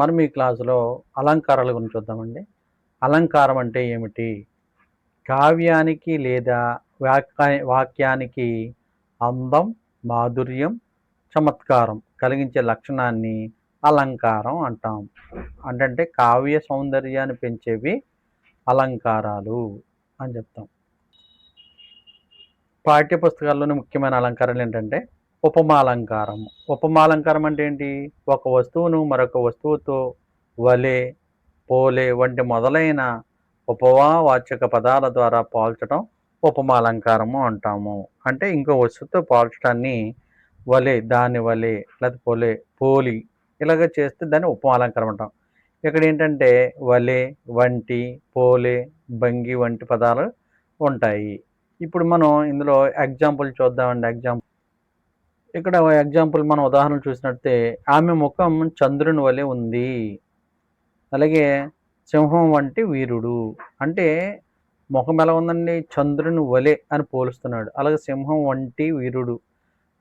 మనం ఈ క్లాసులో అలంకారాల గురించి చూద్దామండి. అలంకారం అంటే ఏమిటి? కావ్యానికి లేదా వాక్యానికి అందం, మాధుర్యం, చమత్కారం కలిగించే లక్షణాన్ని అలంకారం అంటాం. అంటే కావ్య సౌందర్యాన్ని పెంచేవి అలంకారాలు అని చెప్తాం. పాఠ్య పుస్తకాల్లోని ముఖ్యమైన అలంకారాలు ఏంటంటే ఉపమాలంకారం. ఉపమాలంకారం అంటే ఏంటి? ఒక వస్తువును మరొక వస్తువుతో వలె, పోలే వంటి మొదలైన ఉపమావాచక పదాల ద్వారా పోల్చడం ఉపమాలంకారము అంటాము. అంటే ఇంకో వస్తువుతో పోల్చడాన్ని వలె, దాని వలె, లేదా పోలే, పోలి ఇలాగ చేస్తే దాన్ని ఉపమాలంకారం అంటాం. ఇక్కడ ఏంటంటే వలె, వంటి, పోలే, భంగి వంటి పదాలు ఉంటాయి. ఇప్పుడు మనం ఇందులో ఎగ్జాంపుల్ చూద్దామండి. ఇక్కడ ఎగ్జాంపుల్ మనం ఉదాహరణ చూసినట్టే ఆమె ముఖం చంద్రుని వలె ఉంది. అలాగే సింహం వంటి వీరుడు అంటే ముఖం ఎలా ఉందండి? చంద్రుని వలె అని పోలుస్తున్నాడు. అలాగే సింహం వంటి వీరుడు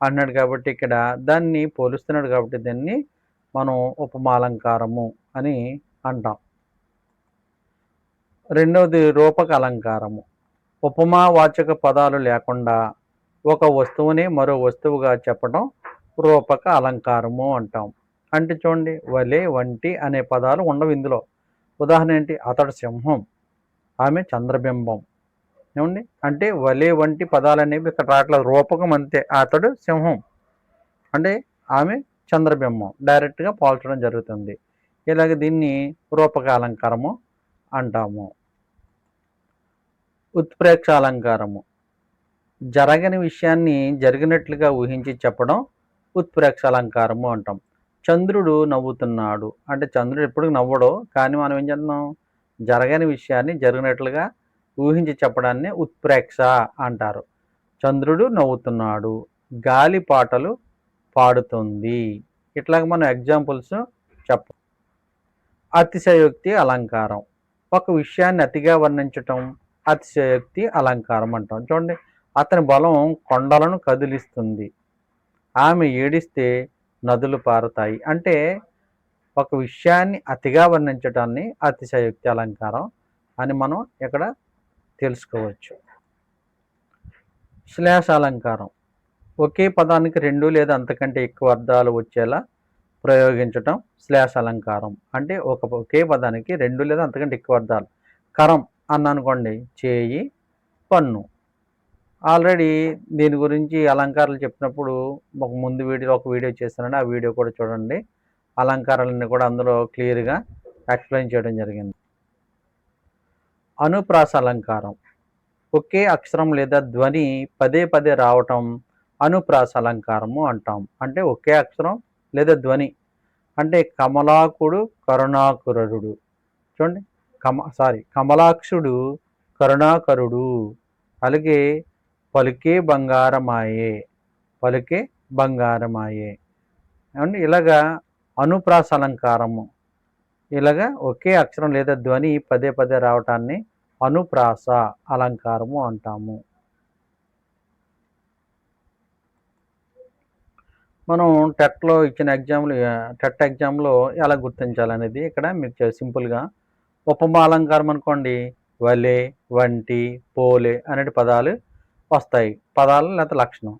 అన్నాడు కాబట్టి ఇక్కడ దాన్ని పోలుస్తున్నాడు కాబట్టి దాన్ని మనం ఉపమాలంకారము అని అంటాం. రెండవది రూపక అలంకారము. ఉపమావాచక పదాలు లేకుండా ఒక వస్తువుని మరో వస్తువుగా చెప్పడం రూపక అలంకారము అంటాం. అంటే చూడండి, వలె, వంటి అనే పదాలు ఉండవు ఇందులో. ఉదాహరణ ఏంటి? అతడు సింహం, ఆమె చంద్రబింబం. ఏమండి? అంటే వలె, వంటి పదాలు అనేవి ఇక్కడ రావట్లేదు. రూపకం అంతే. అతడు సింహం అంటే ఆమె చంద్రబింబం డైరెక్ట్గా పోల్చడం జరుగుతుంది. ఇలాగ దీన్ని రూపక అలంకారము అంటాము. ఉత్ప్రేక్ష అలంకారము. జరగని విషయాన్ని జరిగినట్లుగా ఊహించి చెప్పడం ఉత్ప్రేక్ష అలంకారము అంటాం. చంద్రుడు నవ్వుతున్నాడు అంటే చంద్రుడు ఎప్పుడు నవ్వడు, కానీ మనం ఏం చేస్తున్నాం? జరగని విషయాన్ని జరిగినట్లుగా ఊహించి చెప్పడాన్ని ఉత్ప్రేక్ష అంటారు. చంద్రుడు నవ్వుతున్నాడు, గాలి పాటలు పాడుతుంది. ఇట్లాగ మనం ఎగ్జాంపుల్స్ చెప్ప. అతిశయోక్తి అలంకారం. ఒక విషయాన్ని అతిగా వర్ణించటం అతిశయోక్తి అలంకారం అంటాం. చూడండి, అతని బలం కొండలను కదిలిస్తుంది, ఆమె ఏడిస్తే నదులు పారుతాయి. అంటే ఒక విషయాన్ని అతిగా వర్ణించడాన్ని అతిశయోక్తి అలంకారం అని మనం ఇక్కడ తెలుసుకోవచ్చు. శ్లేష అలంకారం. ఒకే పదానికి రెండు లేదా అంతకంటే ఎక్కువ అర్థాలు వచ్చేలా ప్రయోగించటం శ్లేష అలంకారం. అంటే ఒకే పదానికి రెండు లేదా అంతకంటే ఎక్కువ అర్థాలు. కరం అన్ననుకోండి, చేయి, పన్ను. ఆల్రెడీ దీని గురించి అలంకారాలు చెప్పినప్పుడు ఒక వీడియో చేశానండి. ఆ వీడియో కూడా చూడండి. అలంకారాలన్నీ కూడా అందులో క్లియర్గా ఎక్స్ప్లెయిన్ చేయడం జరిగింది. అనుప్రాస అలంకారం. ఒకే అక్షరం లేదా ధ్వని పదే పదే రావటం అనుప్రాస అలంకారము అంటాం. అంటే ఒకే అక్షరం లేదా ధ్వని అంటే కమలాకుడు కరుణాకరుడు. చూడండి, కమలాక్షుడు కరుణాకరుడు. అలాగే పలుకే బంగారమాయే, పలుకే బంగారమాయే. ఏమండి? ఇలాగా అనుప్రాస అలంకారము. ఇలాగా ఒకే అక్షరం లేదా ధ్వని పదే పదే రావటాన్ని అనుప్రాస అలంకారము అంటాము. మనం టెట్లో ఇచ్చిన టెట్ ఎగ్జామ్లో ఎలా గుర్తించాలనేది ఇక్కడ మీకు సింపుల్గా ఉపమా అలంకారం అనుకోండి, వలె, వంటి, పోలే అనే పదాలు వస్తాయి. పదాలు లేకపోతే లక్షణం.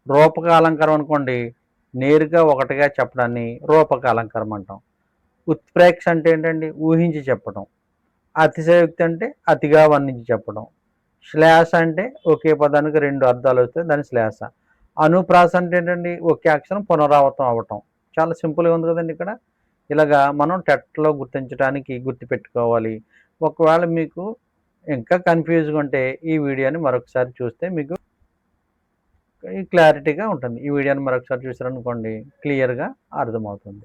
రూపక అలంకారం అనుకోండి, నేరుగా ఒకటిగా చెప్పడాన్ని రూపక అలంకారం అంటాం. ఉత్ప్రేక్ష అంటే ఏంటండి? ఊహించి చెప్పడం. అతిశయోక్తి అంటే అతిగా వర్ణించి చెప్పడం. శ్లేష అంటే ఒకే పదానికి రెండు అర్థాలు వస్తే దాని శ్లేష. అనుప్రాస అంటే ఏంటండి? ఒకే అక్షరం పునరావృతం అవ్వటం. చాలా సింపుల్గా ఉంది కదండి ఇక్కడ. ఇలాగా మనం టెట్లో గుర్తుపెట్టుకోవాలి. ఒకవేళ మీకు ఇంకా కన్ఫ్యూజ్గా ఉంటే ఈ వీడియోని మరొకసారి చూస్తే మీకు క్లారిటీగా ఉంటుంది. ఈ వీడియోని మరొకసారి చూసారనుకోండి, క్లియర్గా అర్థమవుతుంది.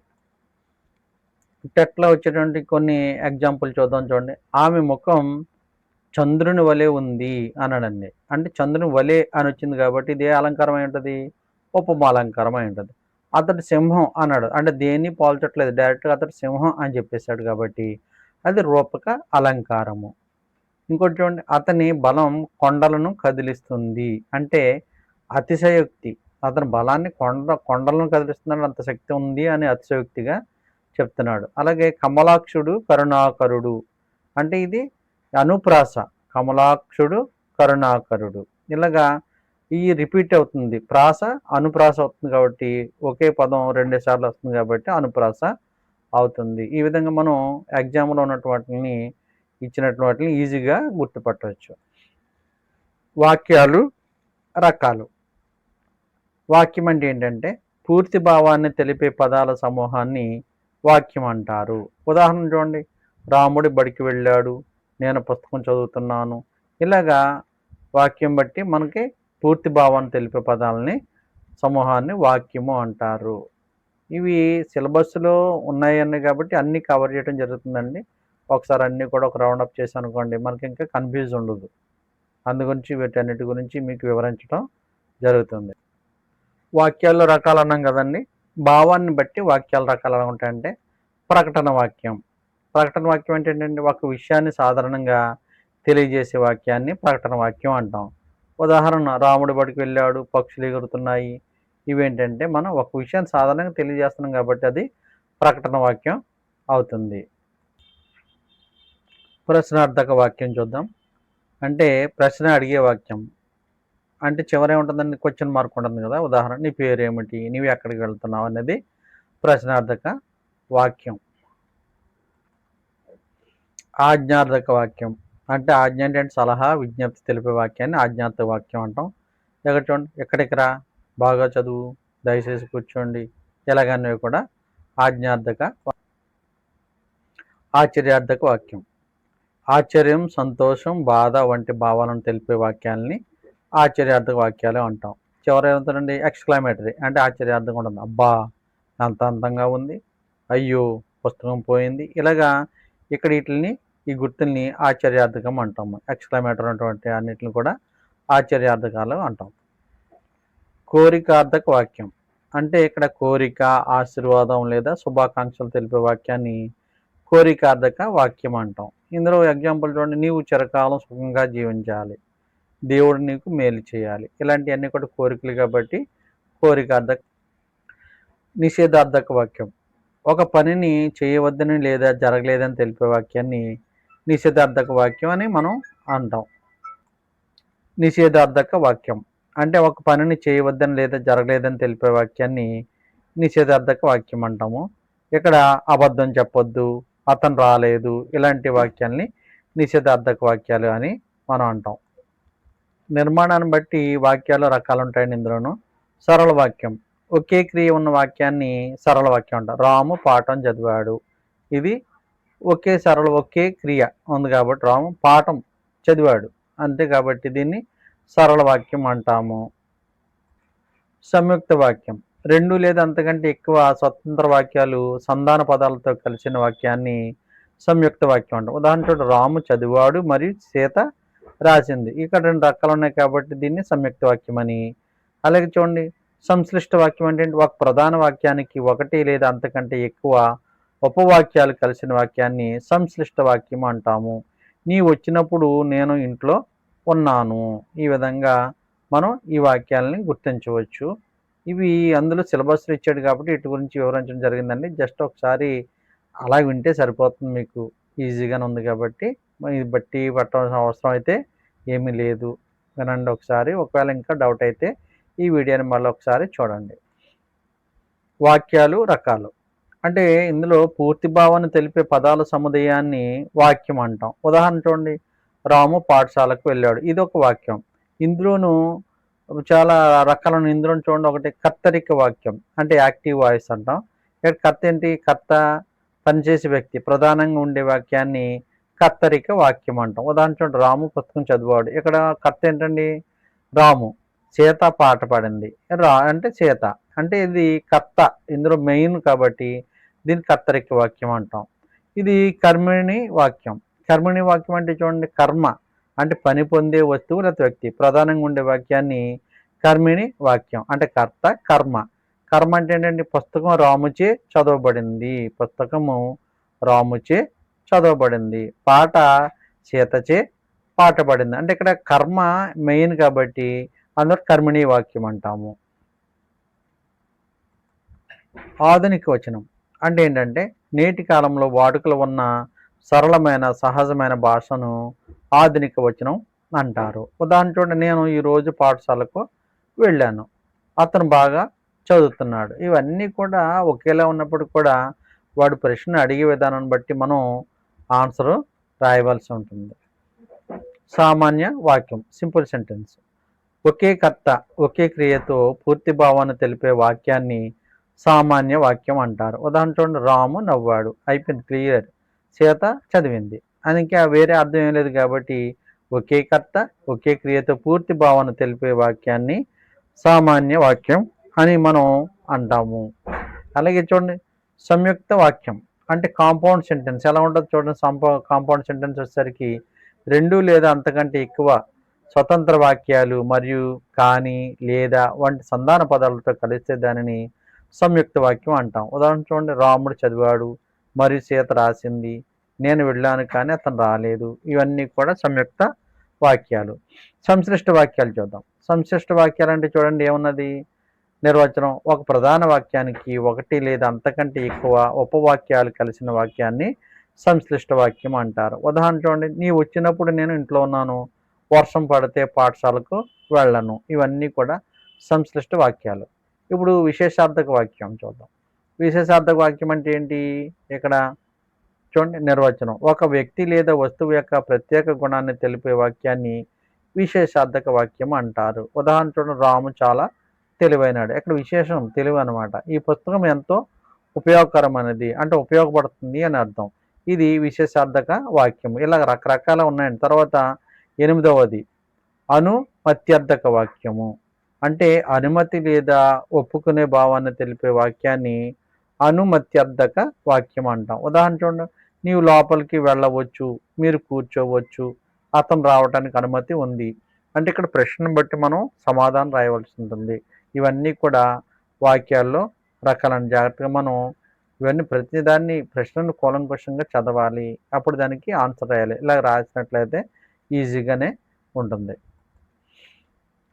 టెట్లో వచ్చేటువంటి కొన్ని ఎగ్జాంపుల్ చూద్దాం. చూడండి, ఆమె ముఖం చంద్రుని వలె ఉంది అన్నాడండి. అంటే చంద్రుని వలె అని వచ్చింది కాబట్టి ఇదే అలంకారం అయి ఉంటుంది, ఉపమాలంకారం అయి ఉంటుంది. అతడు సింహం అన్నాడు అంటే దేన్ని పోల్చట్లేదు, డైరెక్ట్గా అతడు సింహం అని చెప్పేశాడు కాబట్టి అది రూపక అలంకారము. ఇంకోటి చూడండి, అతని బలం కొండలను కదిలిస్తుంది అంటే అతిశయోక్తి. అతని బలాన్ని కొండలను కదిలిస్తున్నాడు, అంత శక్తి ఉంది అని అతిశయోక్తిగా చెప్తున్నాడు. అలాగే కమలాక్షుడు కరుణాకరుడు అంటే ఇది అనుప్రాస. కమలాక్షుడు కరుణాకరుడు ఇలాగా ఈ రిపీట్ అవుతుంది. ప్రాస అనుప్రాస అవుతుంది కాబట్టి ఒకే పదం 2 సార్లు వస్తుంది కాబట్టి అనుప్రాస అవుతుంది. ఈ విధంగా మనం ఎగ్జామ్లో ఉన్నటువంటి ఇచ్చినటువంటి ఈజీగా గుర్తుపట్టవచ్చు. వాక్యాలు రకాలు. వాక్యం అంటే ఏంటంటే పూర్తి భావాన్ని తెలిపే పదాల సమూహాన్ని వాక్యం అంటారు. ఉదాహరణ చూడండి, రాముడి బడికి వెళ్ళాడు, నేను పుస్తకం చదువుతున్నాను. ఇలాగా వాక్యం బట్టి మనకి పూర్తి భావాన్ని తెలిపే పదాలని సమూహాన్ని వాక్యము అంటారు. ఇవి సిలబస్లో ఉన్నాయన్నీ కాబట్టి అన్నీ కవర్ చేయడం జరుగుతుందండి. ఒకసారి అన్నీ కూడా ఒక రౌండప్ చేశానుకోండి మనకి ఇంకా కన్ఫ్యూజ్ ఉండదు. అందుగురించి వీటన్నిటి గురించి మీకు వివరించడం జరుగుతుంది. వాక్యాల్లో రకాలు అన్నాం కదండి. భావాన్ని బట్టి వాక్యాల రకాలు ఎలా ఉంటాయంటే ప్రకటన వాక్యం. ప్రకటన వాక్యం అంటే ఏంటంటే ఒక విషయాన్ని సాధారణంగా తెలియజేసే వాక్యాన్ని ప్రకటన వాక్యం అంటాం. ఉదాహరణ రాముడి బడికి వెళ్ళాడు, పక్షులు ఎగురుతున్నాయి. ఇవేంటంటే మనం ఒక విషయాన్ని సాధారణంగా తెలియజేస్తున్నాం కాబట్టి అది ప్రకటన వాక్యం అవుతుంది. ప్రశ్నార్థక వాక్యం చూద్దాం. అంటే ప్రశ్న అడిగే వాక్యం. అంటే చివర ఏముంటుందండి, క్వశ్చన్ మార్క్ ఉంటుంది కదా. ఉదాహరణ నీ పేరు ఏమిటి, నీవు ఎక్కడికి వెళ్తున్నావు అనేది ప్రశ్నార్థక వాక్యం. ఆజ్ఞార్థక వాక్యం అంటే ఆజ్ఞ అంటే సలహా విజ్ఞప్తి తెలిపే వాక్యాన్ని ఆజ్ఞార్థక వాక్యం అంటాం. ఎక్కడ చూడండి, ఎక్కడికి రా, బాగా చదువు, దయచేసి కూర్చోండి, ఎలాగనేవి కూడా ఆజ్ఞార్థక. ఆశ్చర్యార్థక వాక్యం. ఆశ్చర్యం, సంతోషం, బాధ వంటి భావాలను తెలిపే వాక్యాలని ఆశ్చర్యార్థక వాక్యాలు అంటాం. చివర ఏమవుతుందండి, ఎక్స్క్లమేటరీ అంటే ఆశ్చర్యార్థంగా ఉంటుంది. అబ్బా అంత అందంగా ఉంది, అయ్యో పుస్తకం పోయింది. ఇలాగా ఇక్కడ వీటిని ఈ గుర్తుల్ని ఆశ్చర్యార్థకం అంటాము. ఎక్స్క్లమేటరీ అటువంటి అన్నిటిని కూడా ఆశ్చర్యార్థకాలు అంటాం. కోరికార్థక వాక్యం అంటే ఇక్కడ కోరిక, ఆశీర్వాదం లేదా శుభాకాంక్షలు తెలిపే వాక్యాన్ని కోరికార్థక వాక్యం అంటాం. ఇందులో ఎగ్జాంపుల్ చూడండి, నీవు చిరకాలం సుఖంగా జీవించాలి, దేవుడు నీకు మేలు చేయాలి. ఇలాంటివన్నీ కూడా కోరికలు కాబట్టి కోరికార్థక. నిషేధార్థక వాక్యం ఒక పనిని చేయవద్దని లేదా జరగలేదని తెలిపే వాక్యాన్ని నిషేధార్థక వాక్యం అని మనం అంటాం. నిషేధార్థక వాక్యం అంటే ఒక పనిని చేయవద్దని లేదా జరగలేదని తెలిపే వాక్యాన్ని నిషేధార్థక వాక్యం అంటాము. ఇక్కడ అబద్ధం చెప్పొద్దు, అతను రాలేదు, ఇలాంటి వాక్యాల్ని నిషేధార్థక వాక్యాలు అని మనం అంటాం. నిర్మాణాన్ని బట్టి వాక్యాలు రకాలు ఉంటాయండి. ఇందులోనూ సరళ వాక్యం. ఒకే క్రియ ఉన్న వాక్యాన్ని సరళ వాక్యం అంటారు. రాము పాఠం చదివాడు, ఇది ఒకే క్రియ ఉంది కాబట్టి రాము పాఠం చదివాడు అంతే కాబట్టి దీన్ని సరళ వాక్యం అంటాము. సంయుక్త వాక్యం. 2 లేదా అంతకంటే ఎక్కువ స్వతంత్ర వాక్యాలు సంధాన పదాలతో కలిసిన వాక్యాన్ని సంయుక్త వాక్యం అంటాం. ఉదాహరణ చూడండి, రాము చదివాడు మరియు సీత రాసింది. ఇక్కడ 2 రకాలు ఉన్నాయి కాబట్టి దీన్ని సంయుక్త వాక్యం అని. అలాగే చూడండి, సంశ్లిష్ట వాక్యం అంటే ఒక ప్రధాన వాక్యానికి 1 లేదా అంతకంటే ఎక్కువ ఉపవాక్యాలు కలిసిన వాక్యాన్ని సంశ్లిష్ట వాక్యం అంటాము. నీ వచ్చినప్పుడు నేను ఇంట్లో ఉన్నాను. ఈ విధంగా మనం ఈ వాక్యాలని గుర్తించవచ్చు. ఇవి అందులో సిలబస్లో ఇచ్చాడు కాబట్టి వీటి గురించి వివరించడం జరిగిందండి. జస్ట్ ఒకసారి అలా వింటే సరిపోతుంది, మీకు ఈజీగానే ఉంది కాబట్టి ఇది బట్టి పట్టవలసిన అవసరం అయితే ఏమీ లేదు. వినండి ఒకసారి. ఒకవేళ ఇంకా డౌట్ అయితే ఈ వీడియోని మళ్ళీ ఒకసారి చూడండి. వాక్యాలు రకాలు అంటే ఇందులో పూర్తి భావాన్ని తెలిపే పదాల సముదాయాన్ని వాక్యం అంటాం. ఉదాహరణ చూడండి, రాము పాఠశాలకు వెళ్ళాడు, ఇది ఒక వాక్యం. ఇందులోనూ చాలా రకాలను ఇందులో చూడండి. ఒకటి కర్తరిక వాక్యం అంటే యాక్టివ్ వాయిస్ అంటాం. ఇక్కడ కర్త ఏంటి, కర్త పనిచేసే వ్యక్తి ప్రధానంగా ఉండే వాక్యాన్ని కర్తరిక వాక్యం అంటాం. ఉదాహరణ చూడండి, రాము పుస్తకం చదివాడు, ఇక్కడ కర్త ఏంటండి రాము. సీత పాట పాడింది, అంటే సీత అంటే ఇది కర్త ఇందులో మెయిన్ కాబట్టి దీన్ని కర్తరిక వాక్యం అంటాం. ఇది కర్మిణి వాక్యం. కర్మిణి వాక్యం అంటే చూడండి, కర్మ అంటే పని పొందే వస్తువు లేదా వ్యక్తి ప్రధానంగా ఉండే వాక్యాన్ని కర్మిణి వాక్యం అంటే కర్త కర్మ. కర్మ అంటే ఏంటంటే పుస్తకం రాముచే చదవబడింది, పుస్తకము రాముచే చదవబడింది, పాట సీతచే పాటపడింది. అంటే ఇక్కడ కర్మ మెయిన్ కాబట్టి అందులో కర్మిణీ వాక్యం అంటాము. ఆధునిక వచనం అంటే ఏంటంటే నేటి కాలంలో వాడుకలో ఉన్న సరళమైన సహజమైన భాషను ఆధునిక వచనం అంటారు. ఉదాహరణ చూడండి, నేను ఈరోజు పాఠశాలకు వెళ్ళాను, అతను బాగా చదువుతున్నాడు. ఇవన్నీ కూడా ఒకేలా ఉన్నప్పుడు కూడా వాడు ప్రశ్న అడిగే విధానాన్ని బట్టి మనం ఆన్సరు రాయవలసి ఉంటుంది. సామాన్య వాక్యం, సింపుల్ సెంటెన్స్. ఒకే కర్త ఒకే క్రియతో పూర్తి భావాన్ని తెలిపే వాక్యాన్ని సామాన్య వాక్యం అంటారు. ఉదాహరణ చూడండి, రాము నవ్వాడు, అయిపోయింది, క్లియర్. సీత చదివింది, అది ఇంకా వేరే అర్థం ఏం లేదు కాబట్టి ఒకే కర్త ఒకే క్రియతో పూర్తి భావాన్ని తెలిపే వాక్యాన్ని సామాన్య వాక్యం అని మనం అంటాము. అలాగే చూడండి, సంయుక్త వాక్యం అంటే కాంపౌండ్ సెంటెన్స్ ఎలా ఉంటుంది చూడండి. కాంపౌండ్ సెంటెన్స్ వచ్చేసరికి రెండు లేదా అంతకంటే ఎక్కువ స్వతంత్ర వాక్యాలు మరియు కానీ లేదా వంటి సంధాన పదాలతో కలిస్తే దానిని సంయుక్త వాక్యం అంటాం. ఉదాహరణ చూడండి, రాముడు చదివాడు మరియు సీత రాసింది, నేను వెళ్ళాను కానీ అతను రాలేదు. ఇవన్నీ కూడా సంయుక్త వాక్యాలు. సంశ్లిష్ట వాక్యాలు చూద్దాం. సంశ్లిష్ట వాక్యాలు అంటే చూడండి ఏమున్నది నిర్వచనం. ఒక ప్రధాన వాక్యానికి ఒకటి లేదా అంతకంటే ఎక్కువ ఉపవాక్యాలు కలిసిన వాక్యాన్ని సంశ్లిష్ట వాక్యం అంటారు. ఉదాహరణ చూడండి, నీ వచ్చినప్పుడు నేను ఇంట్లో ఉన్నాను, వర్షం పడితే పాఠశాలకు వెళ్ళను. ఇవన్నీ కూడా సంశ్లిష్ట వాక్యాలు. ఇప్పుడు విశేషార్థక వాక్యం చూద్దాం. విశేషార్థక వాక్యం అంటే ఏంటి? ఇక్కడ చూడండి నిర్వచనం. ఒక వ్యక్తి లేదా వస్తువు యొక్క ప్రత్యేక గుణాన్ని తెలిపే వాక్యాన్ని విశేషార్థక వాక్యం అంటారు. ఉదాహరణ చూడండి, రాము చాలా తెలివైనాడు. ఇక్కడ విశేషం తెలివి అనమాట. ఈ పుస్తకం ఎంతో ఉపయోగకరమైనది అంటే ఉపయోగపడుతుంది అని అర్థం. ఇది విశేషార్థక వాక్యం. ఇలా రకరకాల ఉన్నాయండి. తర్వాత 8వది అనుమత్యర్థక వాక్యము. అంటే అనుమతి లేదా ఒప్పుకునే భావాన్ని తెలిపే వాక్యాన్ని అనుమత్యర్థక వాక్యం అంటాం. ఉదాహరణ చూడండి, నీవు లోపలికి వెళ్ళవచ్చు, మీరు కూర్చోవచ్చు, అతను రావడానికి అనుమతి ఉంది. అంటే ఇక్కడ ప్రశ్నను బట్టి మనం సమాధానం రాయవలసి ఉంటుంది. ఇవన్నీ కూడా వాక్యాల్లో రకాలను జాగ్రత్తగా మనం ఇవన్నీ ప్రతిదాన్ని ప్రశ్నను కూలంకషంగా చదవాలి. అప్పుడు దానికి ఆన్సర్ రాయాలి. ఇలా రాసినట్లయితే ఈజీగానే ఉంటుంది.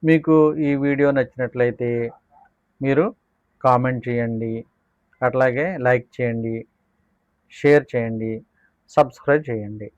మీకు ఈ వీడియో నచ్చినట్లయితే మీరు కామెంట్ చేయండి, అట్లాగే లైక్ చేయండి, షేర్ చేయండి, సబ్స్క్రైబ్ చేయండి.